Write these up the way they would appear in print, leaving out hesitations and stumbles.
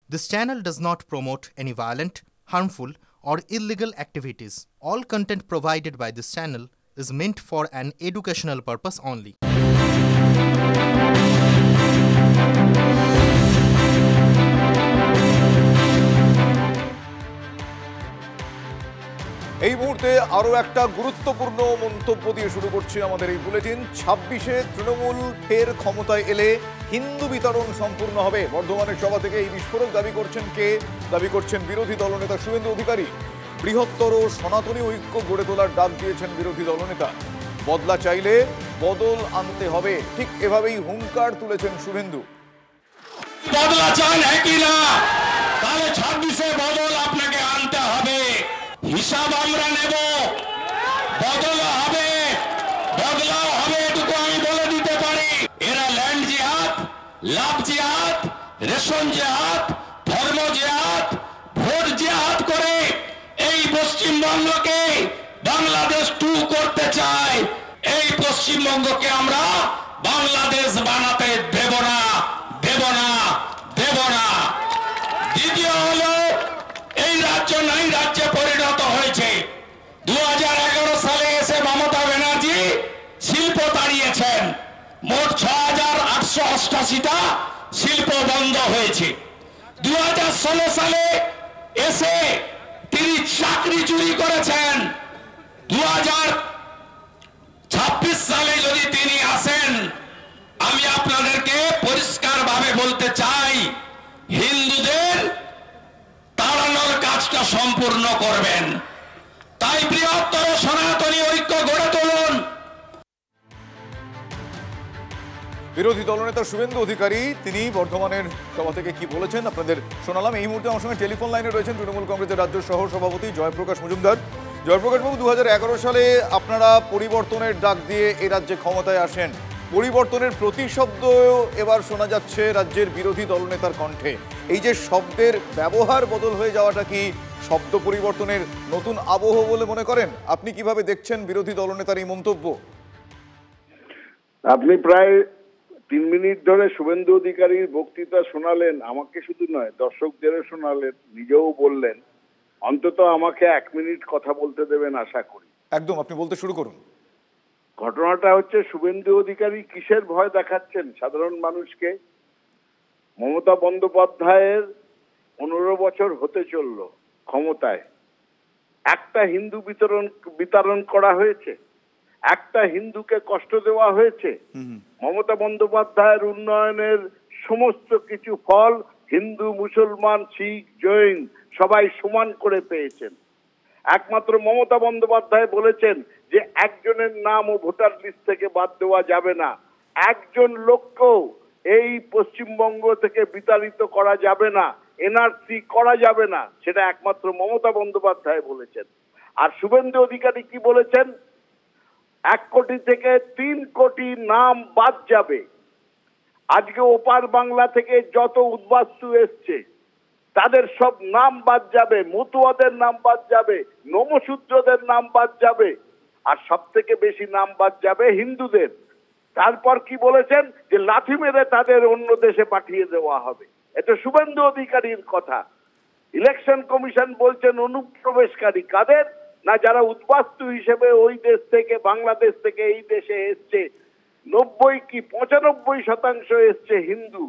This channel does not promote any violent, harmful, or illegal activities. All content provided by this channel is meant for an educational purpose only. এই মুহূর্তে আরো একটা গুরুত্বপূর্ণ মন্তব্য দিয়ে শুরু করছি আমাদের এই বুলেটিন। 26-এ তৃণমূল ফের ক্ষমতায় এলে হিন্দু বিতরণ সম্পূর্ণ হবে। বর্ধমানের সভা থেকে এই বিস্ফোরক দাবি করছেন কে? দাবি করছেন বিরোধী দলনেতা শুভেন্দু অধিকারী। বৃহত্তর সনাতনী ঐক্য গড়ে তোলার ডাক দিয়েছেন বিরোধী দলনেতা। বদলা চাইলে বদল আনতে হবে, ঠিক এভাবেই হুঙ্কার তুলেছেন শুভেন্দু। বদলা চান কি না, তাহলে 26-এ বদল আপনাকে আনতে হবে। হিসাব আমরা নেব, বদল হবে, বদলাও হবে, এটুকু আমি বলে দিতে পারি। এরা ল্যান্ড জিহাদ, লাভ জিহাদ, রেশন জিহাদ, ধর্ম জিহাদ, ভোট জিহাদ করে এই পশ্চিমবঙ্গকে বাংলাদেশ 2 করতে চায়। এই পশ্চিমবঙ্গকে আমরা বাংলাদেশ বানাতে দেব না, দেব না, দেব না। দ্বিতীয় হলো, এই রাজ্য নাই রাজ্যে পরিণত হয়েছে। 2011 সালে এসে মমতা ব্যানার্জি শিল্প তাড়িয়েছেন। মোট 6,888টা শিল্প বন্ধ হয়েছে। 2016 সালে এসে তিনি চাকরি চুরি করেছেন। 2026 সালে যদি তিনি আসেন, আমি আপনাদেরকে পরিষ্কারভাবে বলতে চাই, হিন্দুদের তাড়ানোর কাজটা সম্পূর্ণ করবেন। তাই বৃহত্তর সনাতনী ঐক্য গড়ে তুলুন। বিরোধী দলনেতা শুভেন্দু অধিকারী তিনি বর্ধমানের সভা থেকে কি বলেছেন আপনাদের শোনালাম। এই মুহূর্তে আমার সঙ্গে টেলিফোন লাইনে রয়েছেন তৃণমূল কংগ্রেসের রাজ্য সহ সভাপতি জয়প্রকাশ মজুমদার। জয়প্রকাশ বাবু, 2011 সালে আপনারা পরিবর্তনের ডাক দিয়ে এ রাজ্যে ক্ষমতায় আসেন। পরিবর্তনের প্রতিশব্দ এবার শোনা যাচ্ছে রাজ্যের বিরোধী দলনেতার কণ্ঠে। এই যে শব্দের ব্যবহার বদল হয়ে যাওয়াটা কি শব্দ পরিবর্তনের নতুন আবহ বলে মনে করেন? আপনি কিভাবে দেখছেন বিরোধী দলনেতার এই মন্তব্য? আপনি প্রায় 3 মিনিট ধরে শুভেন্দু অধিকারীর বক্তৃতা শোনালেন, আমাকে শুধু নয় দর্শকদেরও শোনালেন, নিজেও বললেন। অন্তত আমাকে 1 মিনিট কথা বলতে দেবেন আশা করি। একদম, আপনি বলতে শুরু করুন। ঘটনাটা হচ্ছে, শুভেন্দু অধিকারী কিসের ভয় দেখাচ্ছেন সাধারণ মানুষকে? মমতা বন্দ্যোপাধ্যায়ের 15 বছর হতে চলল ক্ষমতায়। একটা হিন্দু বিতরণ করা হয়েছে? একটা হিন্দুকে কষ্ট দেওয়া হয়েছে? মমতা বন্দ্যোপাধ্যায়ের উন্নয়নের সমস্ত কিছু ফল হিন্দু, মুসলমান, শিখ, জৈন সবাই সমান করে পেয়েছেন। একমাত্র মমতা বন্দ্যোপাধ্যায় বলেছেন যে একজনের নামও ভোটার লিস্ট থেকে বাদ দেওয়া যাবে না, একজন লোককেও এই পশ্চিমবঙ্গ থেকে বিতাড়িত করা যাবে না, এনআরসি করা যাবে না, সেটা একমাত্র মমতা বন্দ্যোপাধ্যায় বলেছেন। আর শুভেন্দু অধিকারী কি বলেছেন? 1 কোটি থেকে 3 কোটি নাম বাদ যাবে। আজকে ওপার বাংলা থেকে যত উদ্বাস্তু এসছে তাদের সব নাম বাদ যাবে, মতুয়াদের নাম বাদ যাবে, নমশূদ্রদের নাম বাদ যাবে, আর সব থেকে বেশি নাম বাদ যাবে হিন্দুদের। তারপর কি বলেছেন? যে লাথি মেরে তাদের অন্য দেশে পাঠিয়ে দেওয়া হবে। এটা শুভেন্দু অধিকারীর কথা। ইলেকশন কমিশন বলছেন অনুপ্রবেশকারী কাদের? না, যারা উদ্বাস্তু হিসেবে ওই দেশ থেকে, বাংলাদেশ থেকে এই দেশে এসছে, 90 কি 95% এসছে হিন্দু।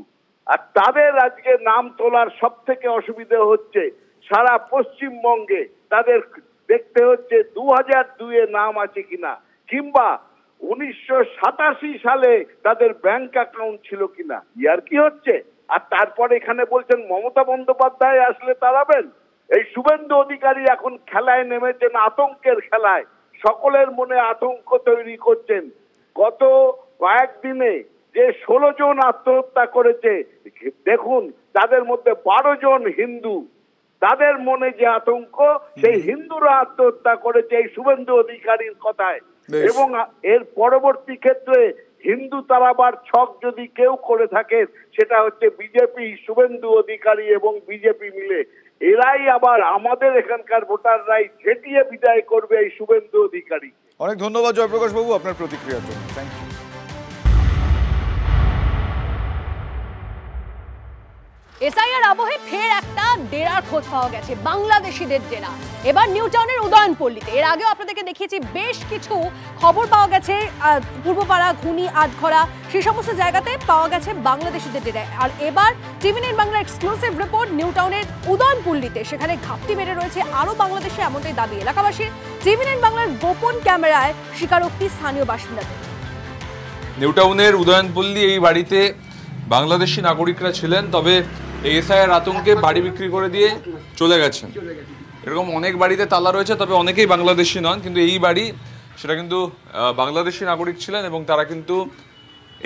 আর তাদের আজকে নাম তোলার সব থেকে অসুবিধা হচ্ছে, সারা পশ্চিমবঙ্গে তাদের দেখতে হচ্ছে 2002-এ নাম আছে কিনা, কিংবা 1987 সালে তাদের ব্যাংক অ্যাকাউন্ট ছিল কিনা। ইয়ার কি হচ্ছে? আর তারপর এখানে বলছেন মমতা বন্দ্যোপাধ্যায় আসলে তাড়াবেন। এই শুভেন্দু অধিকারী এখন খেলায় নেমেছেন, আতঙ্কের খেলায়। সকলের মনে আতঙ্ক তৈরি করছেন। গত কয়েকদিনে যে 16 জন আত্মহত্যা করেছে, দেখুন তাদের মধ্যে 12 জন হিন্দু। তাদের মনে যে আতঙ্ক, সেই হিন্দুরা আত্মহত্যা করেছে এই শুভেন্দু অধিকারীর কথায়। এবং এর পরবর্তী ক্ষেত্রে হিন্দু তাড়াবার ছক যদি কেউ করে থাকে, সেটা হচ্ছে বিজেপি, শুভেন্দু অধিকারী এবং বিজেপি মিলে। এরাই আবার আমাদের এখানকার ভোটাররাই ঝেঁটিয়ে বিদায় করবে এই শুভেন্দু অধিকারী। অনেক ধন্যবাদ জয়প্রকাশ বাবু আপনার প্রতিক্রিয়ার জন্য। Thank you. এসআইআর আবহে ফের একটা ডেরার খোঁজ পাওয়া গেছে, বাংলাদেশিদের ডেরা। এবার নিউ টাউনের উদয়নপল্লীতে। এর আগেও আপনাদেরকে দেখিয়েছি বেশ কিছু খবর পাওয়া গেছে পূর্বপাড়া, ঘুনি, আটঘরা, সেই সমস্ত জায়গাতে পাওয়া গেছে বাংলাদেশিদের ডেরা। আর এবার টিভি9 বাংলা এক্সক্লুসিভ রিপোর্ট নিউ টাউনের উদয়নপল্লীতে, সেখানে ঘাপটি বেড়ে রয়েছে আরও বাংলাদেশি, এমনটাই দাবি এলাকাবাসীর। টিভি9 বাংলার গোপন ক্যামেরায় স্বীকারোক্তি স্থানীয় বাসিন্দাদের। নিউ টাউনের উদয়নপল্লী এই বাড়িতে বাংলাদেশি নাগরিকরা ছিলেন, তবে এই এসআইআর আতঙ্কে বাড়ি বিক্রি করে দিয়ে চলে গেছেন। এরকম অনেক বাড়িতে তালা রয়েছে, তবে অনেকেই বাংলাদেশি নন, কিন্তু এই বাড়ি সেটা কিন্তু বাংলাদেশি নাগরিক ছিলেন এবং তারা কিন্তু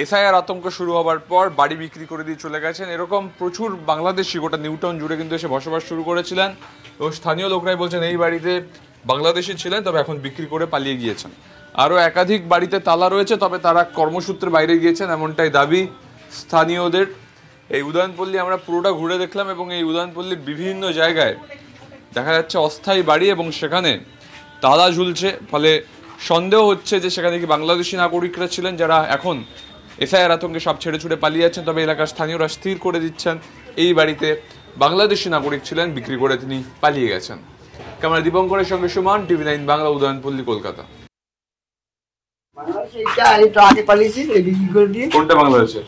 এসআইআর আতঙ্ক শুরু হবার পর বাড়ি বিক্রি করে দিয়ে চলে গেছেন। এরকম প্রচুর বাংলাদেশি গোটা নিউ টাউন জুড়ে কিন্তু এসে বসবাস শুরু করেছিলেন এবং স্থানীয় লোকরাই বলছেন এই বাড়িতে বাংলাদেশি ছিলেন, তবে এখন বিক্রি করে পালিয়ে গিয়েছেন। আরও একাধিক বাড়িতে তালা রয়েছে, তবে তারা কর্মসূত্রে বাইরে গিয়েছেন, এমনটাই দাবি স্থানীয়দের। এই উদয়নপল্লী আমরা পুরোটা ঘুরে দেখলাম এবং এই উদয়নপল্লীর বিভিন্ন জায়গায় দেখা যাচ্ছে অস্থায়ী বাড়ি এবং সেখানে তালা ঝুলছে, ফলে সন্দেহ হচ্ছে যে সেখানে কি বাংলাদেশি নাগরিকরা ছিলেন যারা এখন এসআইআর আতঙ্কে সব ছেড়ে ছুড়ে পালিয়ে যাচ্ছেন। তবে এলাকার স্থানীয়রা স্থির করে দিচ্ছেন এই বাড়িতে বাংলাদেশি নাগরিক ছিলেন, বিক্রি করে তিনি পালিয়ে গেছেন। ক্যামেরা দীপঙ্করের সঙ্গে সুমন, টিভি9 বাংলা, উদয়নপল্লী, কলকাতা। কোনটা বাংলাদেশে?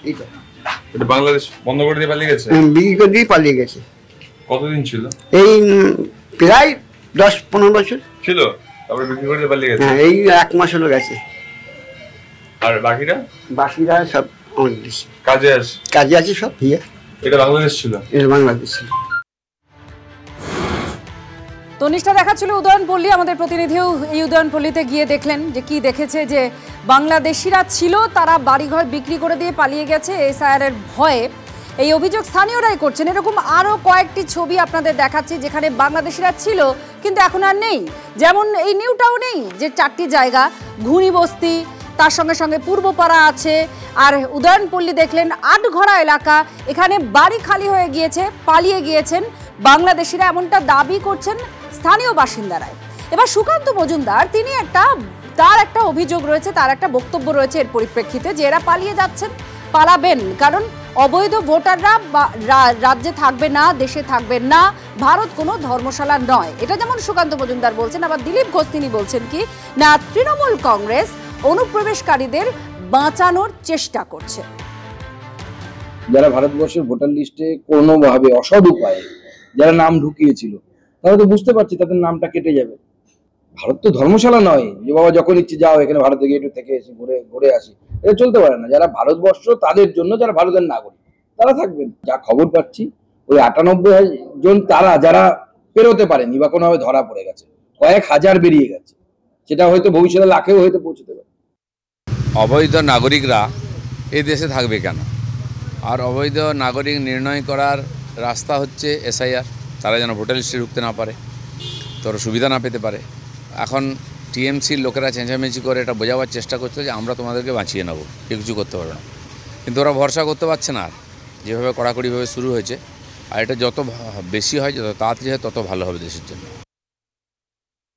এটা বাংলাদেশ বন্ধ করে দিয়ে পালিয়ে গেছে, বিক্রি করে দিয়ে পালিয়ে গেছে। কতদিন ছিল? এই প্রায় 10-15 বছর ছিল, তারপরে বিক্রি করে দিয়ে পালিয়ে গেছে। হ্যাঁ, এই 1 মাস হলো গেছে। আর বাকিরা সব আমাদের দেশে কাজে আছে সব। এটা বাংলাদেশ ছিল, এটা বাংলাদেশ ছিল। তনিষ্ঠা দেখাচ্ছিল উদয়নপল্লী, আমাদের প্রতিনিধিও এই উদয়নপল্লীতে গিয়ে দেখলেন যে কি দেখেছে, যে বাংলাদেশিরা ছিল তারা বাড়িঘর বিক্রি করে দিয়ে পালিয়ে গেছে এসআইআর এর ভয়ে। এই অভিযোগ স্থানীয়রাই করছেন। এরকম আরও কয়েকটি ছবি আপনাদের দেখাচ্ছি যেখানে বাংলাদেশিরা ছিল কিন্তু এখন আর নেই। যেমন এই নিউ টাউনেই যে 4টি জায়গা, ঘুনি বস্তি, তার সঙ্গে সঙ্গে পূর্বপাড়া আছে, আর উদয়নপল্লী দেখলেন আটঘরা এলাকা, এখানে বাড়ি খালি হয়ে গিয়েছে, পালিয়ে গিয়েছেন বাংলাদেশিরা, এমনটা দাবি করছেন স্থানীয় বাসিন্দারাই। এবার সুকান্ত মজুমদার তিনি তার একটা অভিযোগ রয়েছে, তার একটা বক্তব্য রয়েছে এর পরিপ্রেক্ষিতে, যে এরা পালিয়ে যাচ্ছেন, পালাবেন, কারণ অবৈধ ভোটাররা রাজ্যে থাকবে না, দেশে থাকবে না, ভারত কোনো ধর্মশালা নয়। এটা যেমন সুকান্ত মজুমদার বলছেন, আবার দিলীপ ঘোষ তিনি বলছেন কি না, তৃণমূল কংগ্রেস অনুপ্রবেশকারীদের বাঁচানোর চেষ্টা করছে। যারা ভারতবর্ষের ভোটার লিস্টে কোনোভাবে অসৎ উপায়ে যারা নাম ঢুকিয়েছিল তারা তো বুঝতে পারছে তাদের নামটা কেটে যাবে। ভারত তো ধর্মশালা নয় যে বাবা যখন ইচ্ছে যাও এখানে ভারতে গিয়ে একটু থেকে এসে ঘুরে আসি, এটা চলতে পারে না। যারা ভারতবর্ষ তাদের জন্য, যারা ভারতের নাগরিক তারা থাকবেন। যা খবর পাচ্ছি ওই 98 জন তারা যারা পেরোতে পারেনি বা কোনোভাবে ধরা পড়ে গেছে, কয়েক হাজার বেরিয়ে গেছে, সেটা হয়তো ভবিষ্যতে লাখেও হয়তো পৌঁছতে পারে। অবৈধ নাগরিকরা এই দেশে থাকবে কেন? আর অবৈধ নাগরিক নির্ণয় করার রাস্তা হচ্ছে এসআইআর। তারা যেন ভোটার লিস্টে ঢুকতে না পারে, তোর সুবিধা না পেতে পারে। এখন টিএমসির লোকেরা চেঁচামেচি করে এটা বোঝাবার চেষ্টা করছে যে আমরা তোমাদেরকে বাঁচিয়ে নেবো, কেউ কিছু করতে পারবে না, কিন্তু ওরা ভরসা করতে পারছে না। আর যেভাবে কড়াকড়িভাবে শুরু হয়েছে, আর এটা যত বেশি হয়, যত তাড়াতাড়ি হয়, তত ভালো হবে দেশের জন্য।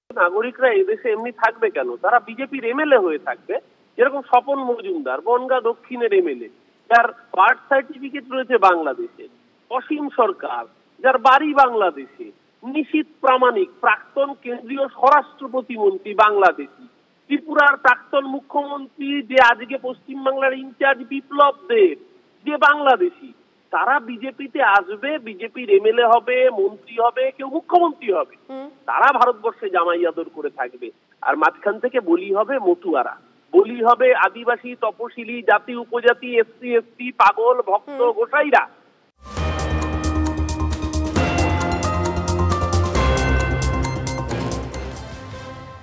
নাগরিকরা এদেশে এমনি থাকবে কেন? তারা বিজেপির এমএলএ হয়ে থাকবে, যেরকম স্বপন মজুমদার বনগাঁ দক্ষিণের এমএলএ, যার বার্থ সার্টিফিকেট রয়েছে বাংলাদেশে, অসীম সরকার যার বাড়ি বাংলাদেশে, নিশীথ প্রামাণিক প্রাক্তন কেন্দ্রীয় স্বরাষ্ট্র প্রতিমন্ত্রী বাংলাদেশি, ত্রিপুরার প্রাক্তন মুখ্যমন্ত্রী যে আজকে পশ্চিমবাংলার ইনচার্জ বিপ্লব দেব যে বাংলাদেশি, তারা বিজেপিতে আসবে, বিজেপির এমএলএ হবে, মন্ত্রী হবে, কেউ মুখ্যমন্ত্রী হবে, তারা ভারতবর্ষে জামাই আদর করে থাকবে। আর মাঝখান থেকে বলি হবে মতুয়ারা, বলি হবে আদিবাসী, তপশিলি, জাতি উপজাতি, এসসি এসটি, পাগল ভক্ত গোসাইরা।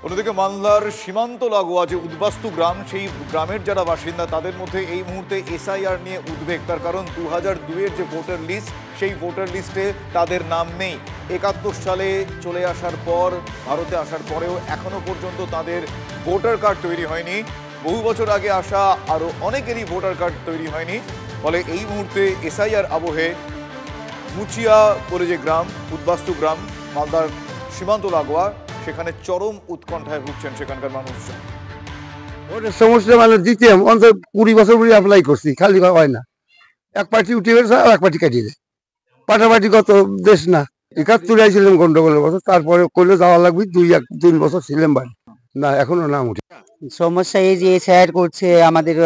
অন্যদিকে মালদার সীমান্ত লাগোয়া যে উদ্বাস্তু গ্রাম, সেই গ্রামের যারা বাসিন্দা তাদের মধ্যে এই মুহূর্তে এসআইআর নিয়ে উদ্বেগ। তার কারণ 2002-এর যে ভোটার লিস্ট, সেই ভোটার লিস্টে তাদের নাম নেই। 71 সালে চলে আসার পর, ভারতে আসার পরেও এখনো পর্যন্ত তাদের ভোটার কার্ড তৈরি হয়নি। বহু বছর আগে আসা আরও অনেকেরই ভোটার কার্ড তৈরি হয়নি। ফলে এই মুহূর্তে এসআইআর আবহে মুচিয়া বলে যে গ্রাম, উদ্বাস্তু গ্রাম মালদার সীমান্ত লাগোয়া, সেখানে চরম উৎকণ্ঠায় ভুগছেন সেখানকার মানুষজন। সমস্যা মানে দিতে অন্তত 20 বছর অ্যাপ্লাই করছি, খালি হয় না। এক পার্টি উঠে গেছে আর এক পার্টি কাটিয়ে দেয়। পাটাপাটিগত দেশ না। ৭১ আইছিলাম গন্ডগোলের বছর, তারপরে করলে যাওয়া লাগবে 2-3 বছর ছিলাম বাড়ি, না এখনো নাম উঠে। সমস্যা এই যে স্যার করছে, আমাদের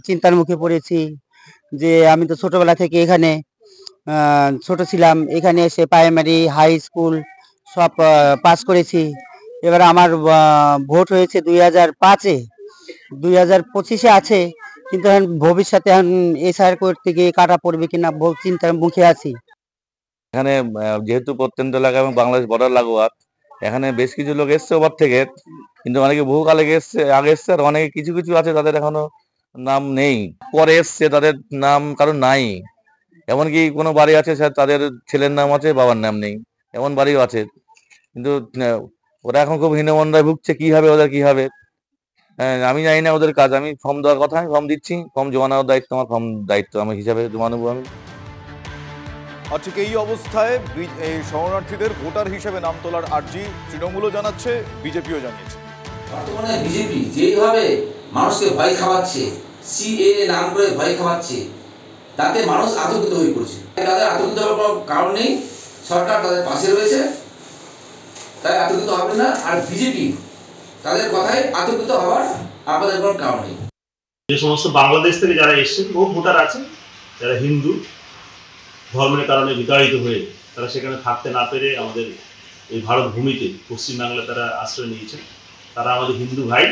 চিন্তার মুখে পড়েছি যে আমি তো ছোটবেলা থেকে এখানে ছোট ছিলাম, এখানে এসে প্রাইমারি হাই স্কুল সব পাস করেছি। এবার আমার ভোট হয়েছে 2005-এ, 2025-এ আছে, কিন্তু এখন ভবিষ্যতে এখন এসআর করতে গিয়ে কাটা পড়বে কিনা বহু চিন্তার মুখে আছি। এখানে যেহেতু প্রত্যন্ত এলাকা এবং বাংলাদেশ বর্ডার লাগোয়া, এখানে বেশ কিছু লোক এসছে ওপর থেকে, কিন্তু অনেকে বহুকালে আগে এসছে, আর অনেকে কিছু কিছু আছে তাদের এখনো নাম নেই, পরে এসছে তাদের নাম কারণ নাই। এমনকি কোনো বাড়ি আছে স্যার তাদের ছেলের নাম আছে, বাবার নাম নেই, এমন বাড়িও আছে। কিন্তু ওরা এখন খুব হীনমন্দায় ভুগছে, কি হবে ওদের, কি হবে। আমি জানি না ওদের কাজ। আমি ফর্ম দেওয়ার কথা, আমি ফর্ম দিচ্ছি, ফর্ম জমা নেওয়ার দায়িত্ব আমার, ফর্ম দায়িত্ব আমি হিসাবে জমা নেবো আমি। আর ঠিক এই অবস্থায় এই শরণার্থীদের ভোটার হিসেবে নাম তোলার আর্জি তৃণমূলও জানাচ্ছে, বিজেপিও জানিয়েছে। বর্তমানে বিজেপি যেইভাবে মানুষকে ভয় খাওয়াচ্ছে, সিএএ নাম করে ভয় খাওয়াচ্ছে, তাতে মানুষ আতঙ্কিত হয়ে পড়ছে। তাদের আতঙ্কিত হওয়ার কোনো কারণ নেই, সরকার তাদের পাশে রয়েছে, তাই আতঙ্কিত হবে না। আর বিজেপি তাদের কথায় আতঙ্কিত হওয়ার আপনাদের কোনো কারণ নেই। যে সমস্ত বাংলাদেশ থেকে যারা এসছেন, বহু ভোটার আছেন যারা হিন্দু ধর্মের কারণে বিতাড়িত হয়ে তারা সেখানে থাকতে না পেরে আমাদের এই ভারত ভূমিতে পশ্চিমবাংলায় তারা আশ্রয় নিয়েছেন। তারা আমাদের হিন্দু ভাই,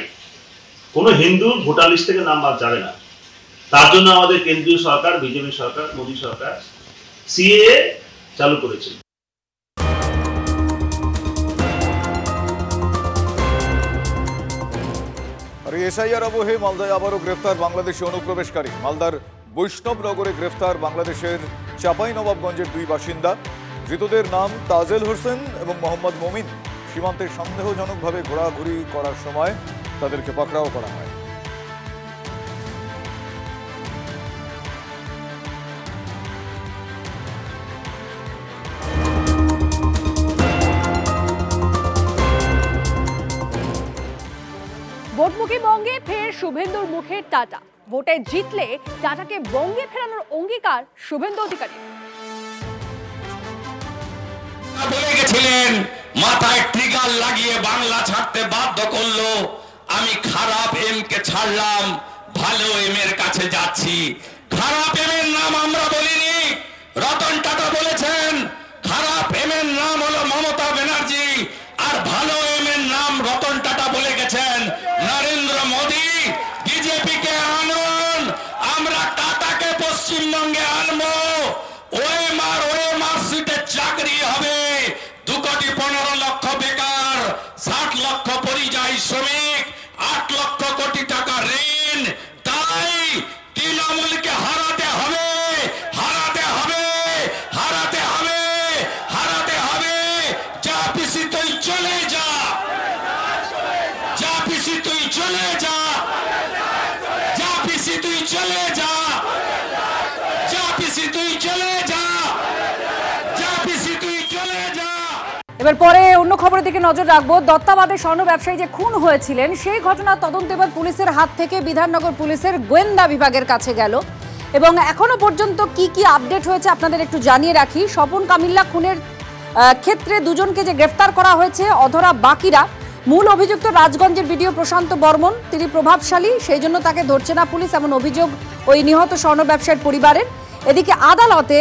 কোনো হিন্দু ভোটার লিস্ট থেকে নাম বাদ যাবে না। তার জন্য আমাদের কেন্দ্রীয় সরকার, বিজেপি সরকার, মোদী সরকার সিএএ চালু করেছে। আর এসআইআর আবহে মালদায় আবারও গ্রেফতার বাংলাদেশি অনুপ্রবেশকারী। মালদার বৈষ্ণবনগরে গ্রেফতার বাংলাদেশের চাঁপাইনবাবগঞ্জের 2 বাসিন্দা। ধৃতদের নাম তাজেল হোসেন এবং মোহাম্মদ মমিন। সীমান্তে সন্দেহজনকভাবে ঘোরাঘুরি করার সময় তাদেরকে পাকড়াও করা হয়। ভোটমুখী বঙ্গে ফের শুভেন্দুর মুখের টাটা। ভোটে জিতলে টাটাকে বঙ্গে ফেরানোর অঙ্গীকার শুভেন্দু অধিকারী। বলে গেছিলেন মাথায় ট্রিগার লাগিয়ে বাংলা ছাড়তে বাধ্য করলো, আমি খারাপ এম কে ছাড়লাম, ভালো এম এর কাছে যাচ্ছি। খারাপ এম এর নাম আমরা বলিনি, রতন টাটা বলেছেন। খারাপ এম এর নাম হলো মমতা ব্যানার্জি, আর ভালো এম এর নাম রতন টাটা বলে গেছেন নরেন্দ্র মোদী। বিজেপিকে আনুন, আমরা টাটাকে পশ্চিমবঙ্গে আনবো। ওএমআর সিটে চাকরি হবে, 2,15,00,000 বেকার, 60 লক্ষ পরিযায়ী শ্রমিক, 8 লক্ষ কোটি টাকা ঋণ। তাই তৃণমূলকে হারাতে হবে, হারাতে হবে, হারাতে হবে, হারাতে হবে। যা পিসি তুই চলে যা, যা পিসি তুই চলে যা, যা পিসি তুই চলে যা, যা পিসি তুই চলে যা, যা পিসি তুই চলে যা। এবার পরে অন্য খবরের দিকে নজর রাখবো। দত্তাবাদের স্বর্ণ ব্যবসায়ী যে খুন হয়েছিলেন সেই ঘটনার তদন্ত এবার পুলিশের হাত থেকে বিধাননগর পুলিশের গোয়েন্দা বিভাগের কাছে গেল, এবং এখনো পর্যন্ত কি কি আপডেট হয়েছে আপনাদের একটু জানিয়ে রাখি। স্বপন কামিল্লা খুনের ক্ষেত্রে দুজনকে যে গ্রেফতার করা হয়েছে, অধরা বাকিরা। মূল অভিযুক্ত রাজগঞ্জের বিডিও প্রশান্ত বর্মন, তিনি প্রভাবশালী, সেই জন্য তাকে ধরছে না পুলিশ, এমন অভিযোগ ওই নিহত স্বর্ণ ব্যবসায়ীর পরিবারের। এদিকে আদালতে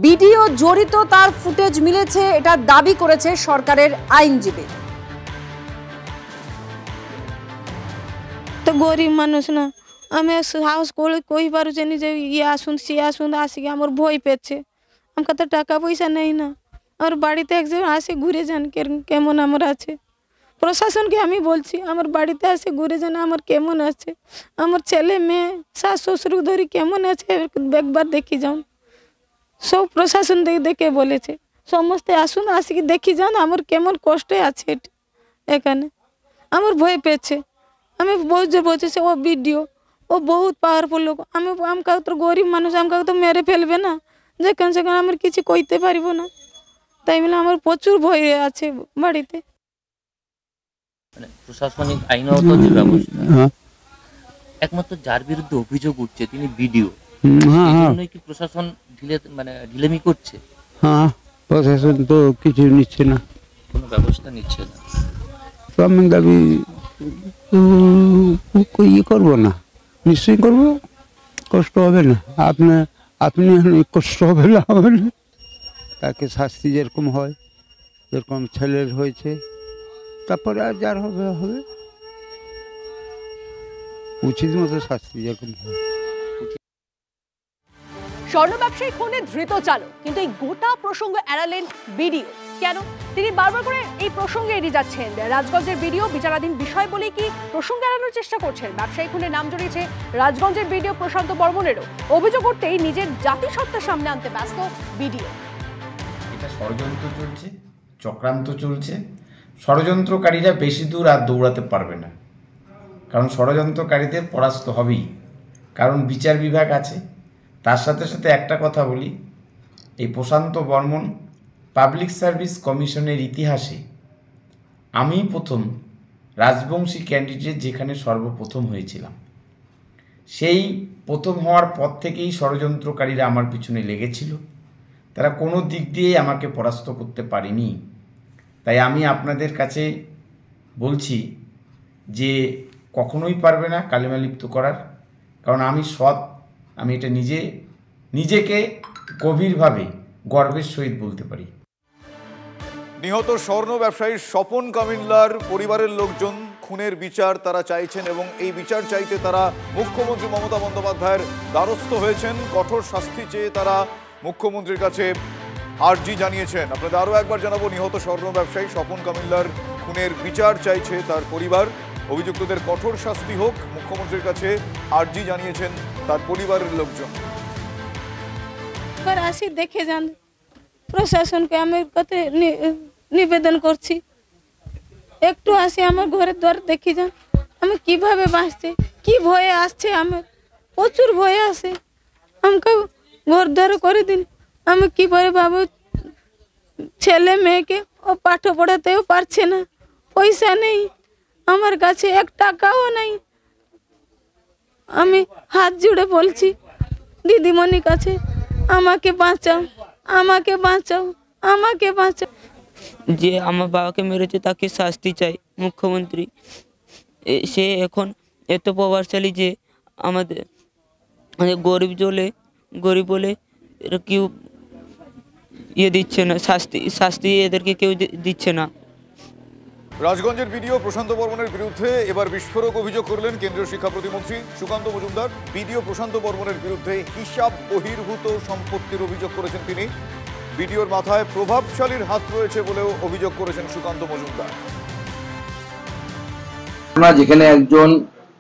ভিডিও জড়িত তার ফুটেজ মিলেছে, এটা দাবি করেছে সরকারের আইনজীবী। তো গরিব মানুষ না, আমি সাহস করে কই পারুছেনি যে ইয়ে আসুন সে আসুন, আসিকি আমার ভয় পেয়েছে। আমার তো টাকা পয়সা নেই না, আমার বাড়িতে একজন আসে ঘুরে যান কেমন আমার আছে। প্রশাসনকে আমি বলছি আমার বাড়িতে আসে ঘুরে যান আমার কেমন আছে, আমার ছেলে মেয়ে শাশ শ্বশুর ধরি কেমন আছে একবার দেখি যান। সব প্রশাসন দেখে বলেছে সমস্ত আসুন, আসিকি দেখি যান আমার কেমন কষ্টে আছে এখানে। আমার ভয় পেয়েছে, আমি বলছি ও ভিডিও, ও বহুত পাওয়ারফুল লোক। আমাকে তো গরিব মানুষ, আমাকে তো মেরে ফেলবে না, যেখানে সেখানে আমার কিছু কইতে পারবো না। তাই বলে আমার প্রচুর ভয় আছে বাড়িতে। প্রশাসনিক আইনত যে ব্যবস্থা, একমাত্র যার বিরুদ্ধে অভিযোগ উঠছে তিনি ভিডিও, হ্যাঁ হ্যাঁ এজন্যই কি প্রশাসন ঢিলেমি করছে? হ্যাঁ, প্রশাসন তো কিছু নিচ্ছে না, কোনো ব্যবস্থা নিচ্ছে না। তো আমি দাবি ইয়ে করবো না, নিশ্চয়ই করবো, কষ্ট হবে না। আপনি কষ্ট হবে না, হবে না, তাকে শাস্তি যেরকম হয়, যেরকম ছেলের হয়েছে, তারপরে আর যার হবে হবে, উচিত মতো শাস্তি যেরকম হয়। স্বর্ণ ব্যবসায়ী খুনে ধৃত চালক, কিন্তু এই গোটা প্রসঙ্গ এড়ালেন বিডিও। কেন? তিনি বারবার করে এই প্রসঙ্গে এড়িয়ে যাচ্ছেন। রাজগঞ্জের বিডিও বিচারাধীন বিষয় বলেই কি প্রসঙ্গ এড়ানোর চেষ্টা করছেন? ব্যবসায়ী খুনে নাম জড়িয়েছে রাজগঞ্জের বিডিও প্রশান্ত বর্মনেরও। অভিযোগ করতেই নিজের জাতিসত্তা সামনে আনতে ব্যস্ত বিডিও। এটা ষড়যন্ত্র চলছে, চক্রান্ত চলছে। ষড়যন্ত্রকারীরা বেশি দূর আর দৌড়াতে পারবে না, কারণ ষড়যন্ত্রকারীদের পরাস্ত হবেই, কারণ বিচার বিভাগ আছে। তার সাথে সাথে একটা কথা বলি, এই প্রশান্ত বর্মন পাবলিক সার্ভিস কমিশনের ইতিহাসে আমি প্রথম রাজবংশী ক্যান্ডিডেট যেখানে সর্বপ্রথম হয়েছিলাম। সেই প্রথম হওয়ার পর থেকেই ষড়যন্ত্রকারীরা আমার পিছনে লেগেছিল, তারা কোনো দিক দিয়েই আমাকে পরাস্ত করতে পারেনি। তাই আমি আপনাদের কাছে বলছি যে কখনোই পারবে না কালিমা লিপ্ত করার, কারণ আমি সৎ, আমি এটা নিজেকে গভীরভাবে গর্বের সহিত বলতে পারি। নিহত স্বর্ণ ব্যবসায়ী স্বপন কামিল্লার পরিবারের লোকজন খুনের বিচার তারা চাইছেন, এবং এই বিচার চাইতে তারা মুখ্যমন্ত্রী মমতা বন্দ্যোপাধ্যায়ের দ্বারস্থ হয়েছেন। কঠোর শাস্তি চেয়ে তারা মুখ্যমন্ত্রীর কাছে আর্জি জানিয়েছেন। আপনাদের আরও একবার জানাবো, নিহত স্বর্ণ ব্যবসায়ী স্বপন কামিল্লার খুনের বিচার চাইছে তার পরিবার। অভিযুক্তদের কঠোর শাস্তি হোক, মুখ্যমন্ত্রীর কাছে আর্জি জানিয়েছেন তার পরিবারের লোকজন। এবার আসি দেখে যান, প্রশাসনকে আমি কথা নিবেদন করছি, একটু আসি আমার ঘরের দ্বার দেখে যান, আমি কিভাবে বাঁচছি, কি ভয়ে আসছে, আমার প্রচুর ভয়ে আসে, আমাকে ঘর দ্বার করে দিন। আমি কিভাবে ভাবো ছেলে মেয়েকে ও পাঠ পড়াতেও পারছে না, পয়সা নেই আমার কাছে, 1 টাকাও নেই। আমি হাত জুড়ে বলছি দিদিমণির কাছে, আমাকে বাঁচাও, আমাকে বাঁচাও, আমাকে বাঁচাও। যে আমার বাবাকে মেরেছে তাকে শাস্তি চাই মুখ্যমন্ত্রী। সে এখন এত প্রভাবশালী যে আমাদের গরিব বলে কেউ ইয়ে দিচ্ছে না, শাস্তি এদেরকে কেউ দিচ্ছে না। রাজগঞ্জের বিডিও প্রশান্ত বর্মনের বিরুদ্ধে এবার বিস্ফোরক অভিযোগ করলেন কেন্দ্রীয় শিক্ষা প্রতিমন্ত্রী সুকান্ত মজুমদার। বিডিও প্রশান্ত বর্মনের বিরুদ্ধে হিসাব বহির্ভূত সম্পত্তির অভিযোগ করেছেন তিনি। বিডিওর মাথায় প্রভাবশালীর হাত রয়েছে বলেও অভিযোগ করেছেন সুকান্ত মজুমদার। যেখানে একজন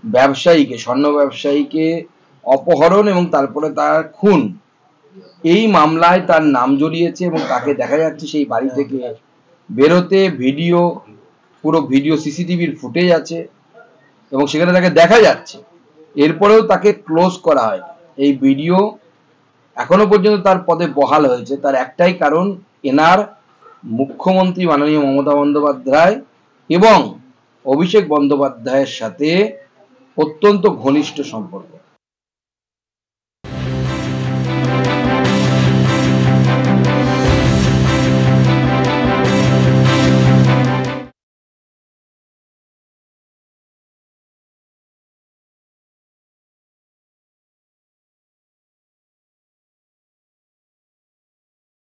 ব্যবসায়ীকে, স্বর্ণ ব্যবসায়ীকে অপহরণ এবং তারপরে তার খুন, এই মামলায় তার নাম জড়িয়েছে এবং তাকে দেখা যাচ্ছে সেই বাড়ি থেকে বেরোতে, পুরো ভিডিও সিসিটিভির ফুটেজ আছে এবং সেখানে তাকে দেখা যাচ্ছে। এরপরেও তাকে ক্লোজ করা হয়। এই ভিডিও এখনো পর্যন্ত তার পদে বহাল হয়েছে, তার একটাই কারণ, এনার মুখ্যমন্ত্রী মাননীয় মমতা বন্দ্যোপাধ্যায় এবং অভিষেক বন্দ্যোপাধ্যায়ের সাথে অত্যন্ত ঘনিষ্ঠ সম্পর্ক।